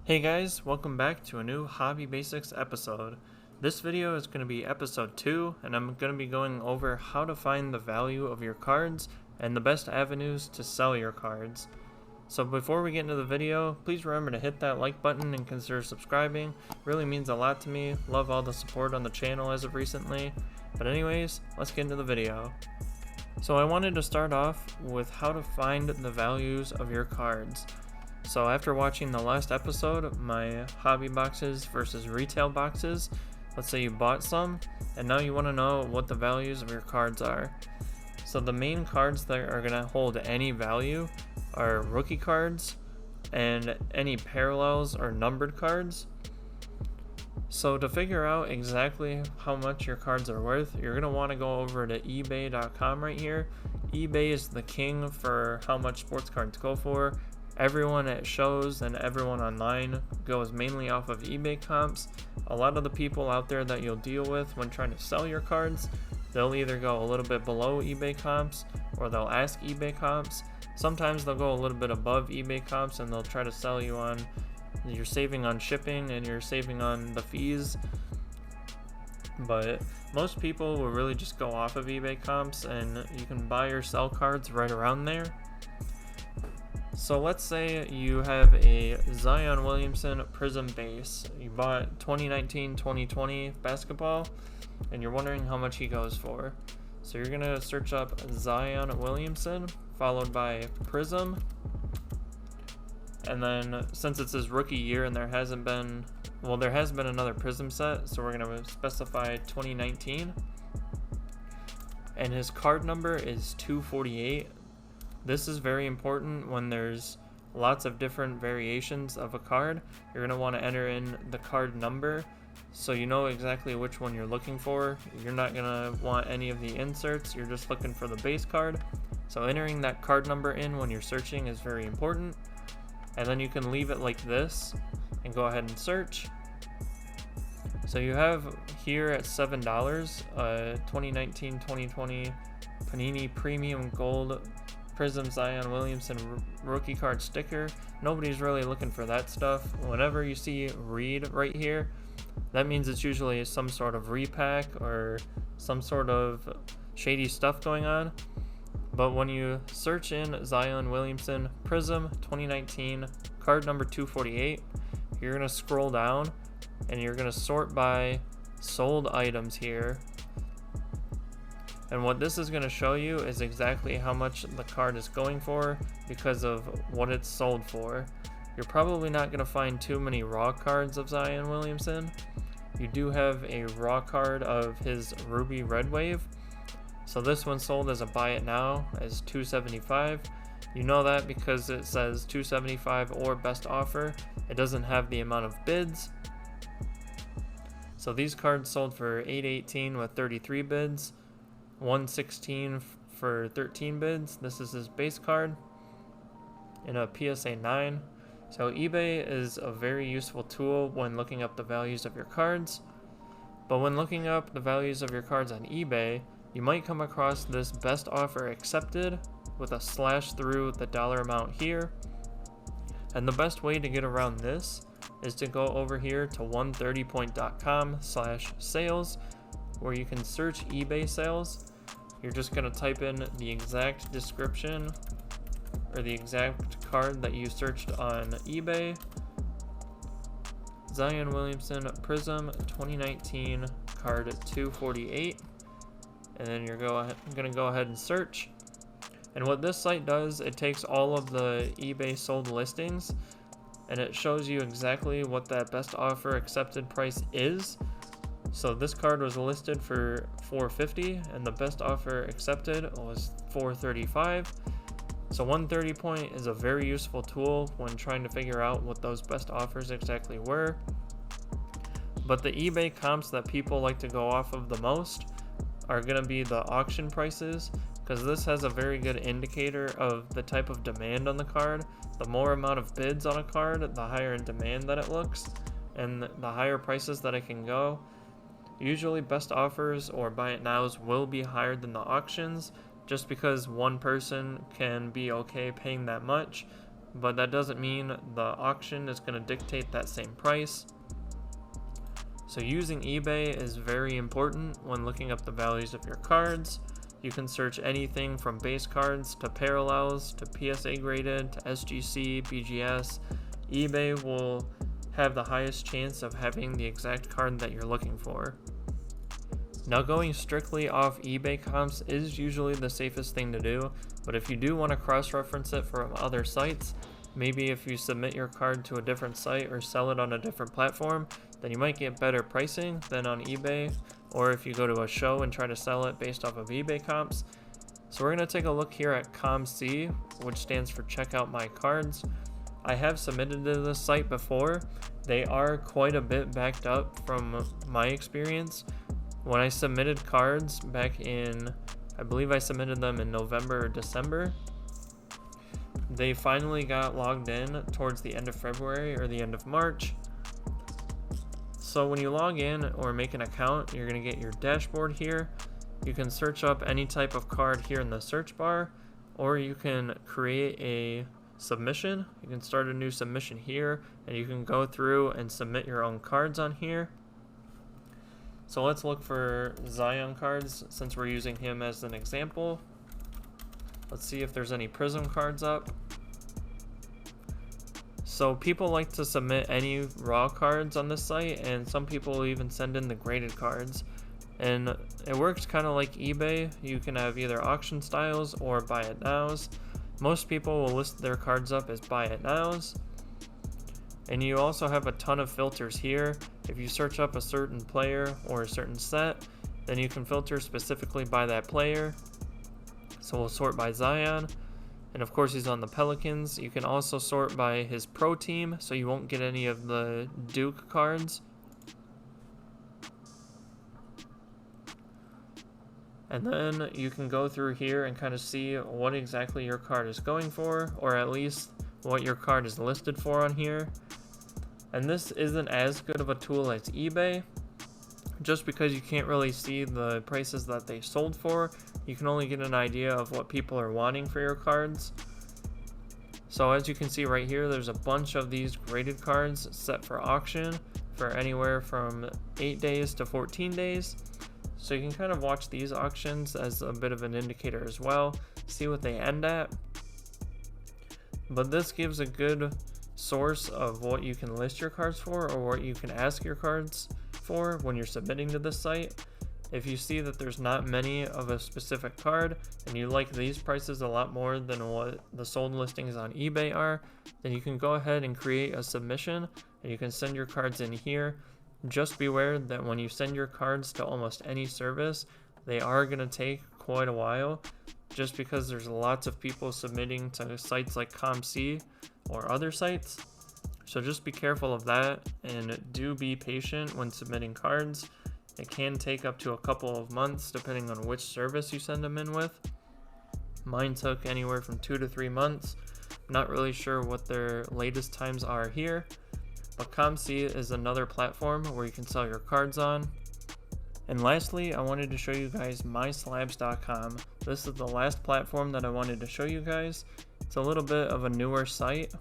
Hey guys, welcome back to a new Hobby Basics episode. This video is going to be episode 2, and I'm going to be going over how to find the value of your cards and the best avenues to sell your cards. So before we get into the video, please remember to hit that like button and consider subscribing. It really means a lot to me. Love all the support on the channel as of recently. But anyways, let's get into the video. So I wanted to start off with how to find the values of your cards. So after watching the last episode, my hobby boxes versus retail boxes, let's say you bought some, and now you want to know what the values of your cards are. So the main cards that are going to hold any value are rookie cards and any parallels or numbered cards. So to figure out exactly how much your cards are worth, you're going to want to go over to ebay.com right here. eBay is the king for how much sports cards go for. Everyone at shows and everyone online goes mainly off of eBay comps. A lot of the people out there that you'll deal with when trying to sell your cards, they'll either go a little bit below eBay comps or they'll ask eBay comps. Sometimes they'll go a little bit above eBay comps and they'll try to sell you on you're saving on shipping and you're saving on the fees. But most people will really just go off of eBay comps, and you can buy or sell cards right around there. So let's say you have a Zion Williamson Prism base. You bought 2019-2020 basketball, and you're wondering how much he goes for. So you're going to search up Zion Williamson, followed by Prism. And then since it's his rookie year and there has been another Prism set, so we're going to specify 2019. And his card number is 248. This is very important when there's lots of different variations of a card. You're going to want to enter in the card number so you know exactly which one you're looking for. You're not going to want any of the inserts, you're just looking for the base card. So entering that card number in when you're searching is very important. And then you can leave it like this and go ahead and search. So you have here at $7 2019-2020 Panini Premium Gold Prism Zion Williamson rookie card sticker. Nobody's really looking for that stuff. Whenever you see read right here, that means it's usually some sort of repack or some sort of shady stuff going on. But when you search in Zion Williamson Prism 2019 card number 248, you're going to scroll down and you're going to sort by sold items here. And what this is going to show you is exactly how much the card is going for because of what it's sold for. You're probably not going to find too many raw cards of Zion Williamson. You do have a raw card of his Ruby Red Wave. So this one sold as a buy it now as $275. You know that because it says $275 or best offer. It doesn't have the amount of bids. So these cards sold for $818 with 33 bids. $116 for 13 bids. This is his base card in a PSA 9. So eBay is a very useful tool when looking up the values of your cards. But when looking up the values of your cards on eBay, you might come across this best offer accepted with a slash through the dollar amount here. And the best way to get around this is to go over here to 130point.com/sales, where you can search eBay sales. You're just going to type in the exact description or the exact card that you searched on eBay. Zion Williamson Prism 2019 card 248. And then you're going to go ahead and search. And what this site does, it takes all of the eBay sold listings and it shows you exactly what that best offer accepted price is. So this card was listed for $450 and the best offer accepted was $435. So 130 point is a very useful tool when trying to figure out what those best offers exactly were. But the eBay comps that people like to go off of the most are going to be the auction prices, because this has a very good indicator of the type of demand on the card. The more amount of bids on a card, the higher in demand that it looks, and the higher prices that it can go. Usually best offers or buy it nows will be higher than the auctions, just because one person can be okay paying that much. but that doesn't mean the auction is going to dictate that same price. So using eBay is very important when looking up the values of your cards. You can search anything from base cards to parallels to PSA graded to SGC, BGS. eBay will have the highest chance of having the exact card that you're looking for. Now, going strictly off eBay comps is usually the safest thing to do, but if you do want to cross-reference it from other sites, maybe if you submit your card to a different site or sell it on a different platform, then you might get better pricing than on eBay, or if you go to a show and try to sell it based off of eBay comps. So we're going to take a look here at ComC, which stands for Check Out My Cards. I have submitted to this site before. They are quite a bit backed up from my experience. When I submitted cards back in, I believe I submitted them in November or December, they finally got logged in towards the end of February or the end of March. So when you log in or make an account, you're going to get your dashboard here. You can search up any type of card here in the search bar, or you can create a submission. You can start a new submission here, and you can go through and submit your own cards on here. So let's look for Zion cards since we're using him as an example. Let's see if there's any Prism cards up. So people like to submit any raw cards on this site, and some people even send in the graded cards. And it works kind of like eBay. You can have either auction styles or buy it nows. Most people will list their cards up as buy it nows. And you also have a ton of filters here. If you search up a certain player or a certain set, then you can filter specifically by that player. So we'll sort by Zion. And of course he's on the Pelicans. You can also sort by his pro team, so you won't get any of the Duke cards. And then you can go through here and kind of see what exactly your card is going for, or at least what your card is listed for on here. And this isn't as good of a tool as eBay, just because you can't really see the prices that they sold for. You can only get an idea of what people are wanting for your cards. So as you can see right here, there's a bunch of these graded cards set for auction for anywhere from 8 days to 14 days. So you can kind of watch these auctions as a bit of an indicator as well, see what they end at. But this gives a good source of what you can list your cards for, or what you can ask your cards for when you're submitting to this site. If you see that there's not many of a specific card and you like these prices a lot more than what the sold listings on eBay are, then you can go ahead and create a submission and you can send your cards in here. Just beware that when you send your cards to almost any service, they are going to take quite a while, just because there's lots of people submitting to sites like ComC or other sites. So just be careful of that, and do be patient when submitting cards. It can take up to a couple of months depending on which service you send them in with. Mine took anywhere from 2 to 3 months. I'm not really sure what their latest times are here, but ComC is another platform where you can sell your cards on. And lastly, I wanted to show you guys myslabs.com. This is the last platform that I wanted to show you guys. It's a little bit of a newer site.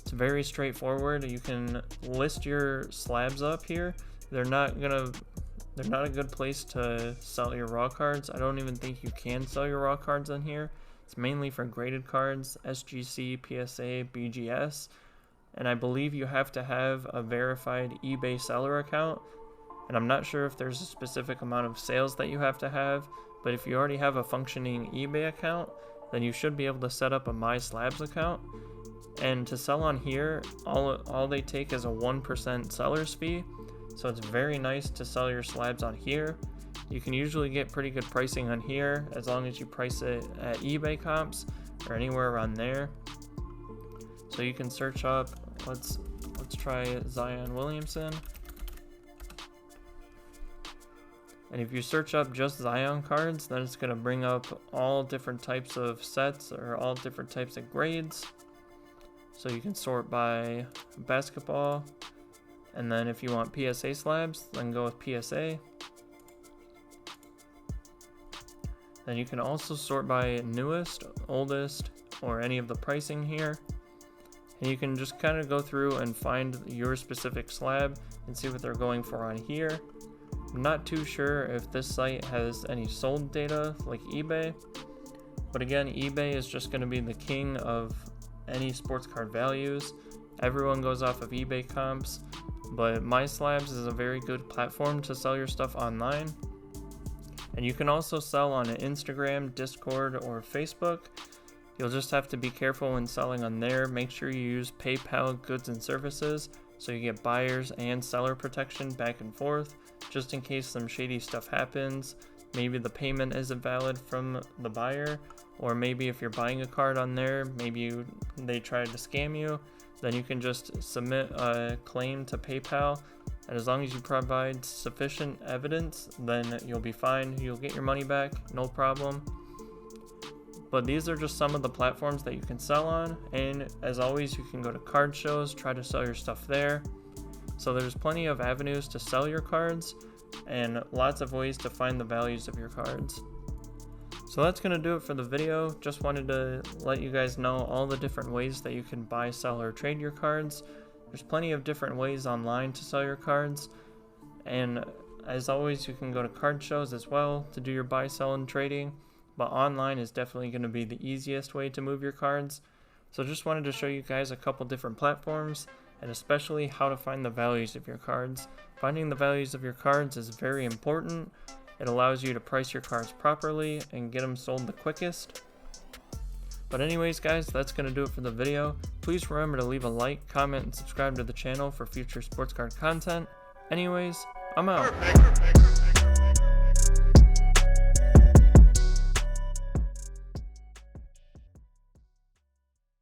It's very straightforward. You can list your slabs up here. They're not a good place to sell your raw cards. I don't even think you can sell your raw cards on here. It's mainly for graded cards, SGC, PSA, BGS, and I believe you have to have a verified eBay seller account. And I'm not sure if there's a specific amount of sales that you have to have, but if you already have a functioning eBay account, then you should be able to set up a MySlabs account. And to sell on here, all they take is a 1% seller's fee. So it's very nice to sell your slabs on here. You can usually get pretty good pricing on here as long as you price it at eBay comps or anywhere around there. So you can search up, let's try Zion Williamson. And if you search up just Zion cards, then it's going to bring up all different types of sets or all different types of grades. So you can sort by basketball. And then if you want PSA slabs, then go with PSA. Then you can also sort by newest, oldest, or any of the pricing here. and you can just kind of go through and find your specific slab and see what they're going for on here. I'm not too sure if this site has any sold data like eBay, but again, eBay is just going to be the king of any sports card values. Everyone goes off of eBay comps, but MySlabs is a very good platform to sell your stuff online. And you can also sell on Instagram, Discord, or Facebook. You'll just have to be careful when selling on there. Make sure you use PayPal goods and services so you get buyers and seller protection back and forth, just in case some shady stuff happens. Maybe the payment isn't valid from the buyer, or maybe if you're buying a card on there, maybe they tried to scam you, then you can just submit a claim to PayPal, and as long as you provide sufficient evidence, then you'll be fine. You'll get your money back, no problem. But these are just some of the platforms that you can sell on, and as always, you can go to card shows, try to sell your stuff there. So there's plenty of avenues to sell your cards, and lots of ways to find the values of your cards. So that's going to do it for the video. Just wanted to let you guys know all the different ways that you can buy, sell, or trade your cards. There's plenty of different ways online to sell your cards, and as always, you can go to card shows as well to do your buy, sell, and trading, but online is definitely going to be the easiest way to move your cards. So just wanted to show you guys a couple different platforms, and especially how to find the values of your cards. Finding the values of your cards is very important. It allows you to price your cards properly and get them sold the quickest. But anyways guys, that's going to do it for the video. Please remember to leave a like, comment, and subscribe to the channel for future sports card content. Anyways, I'm out.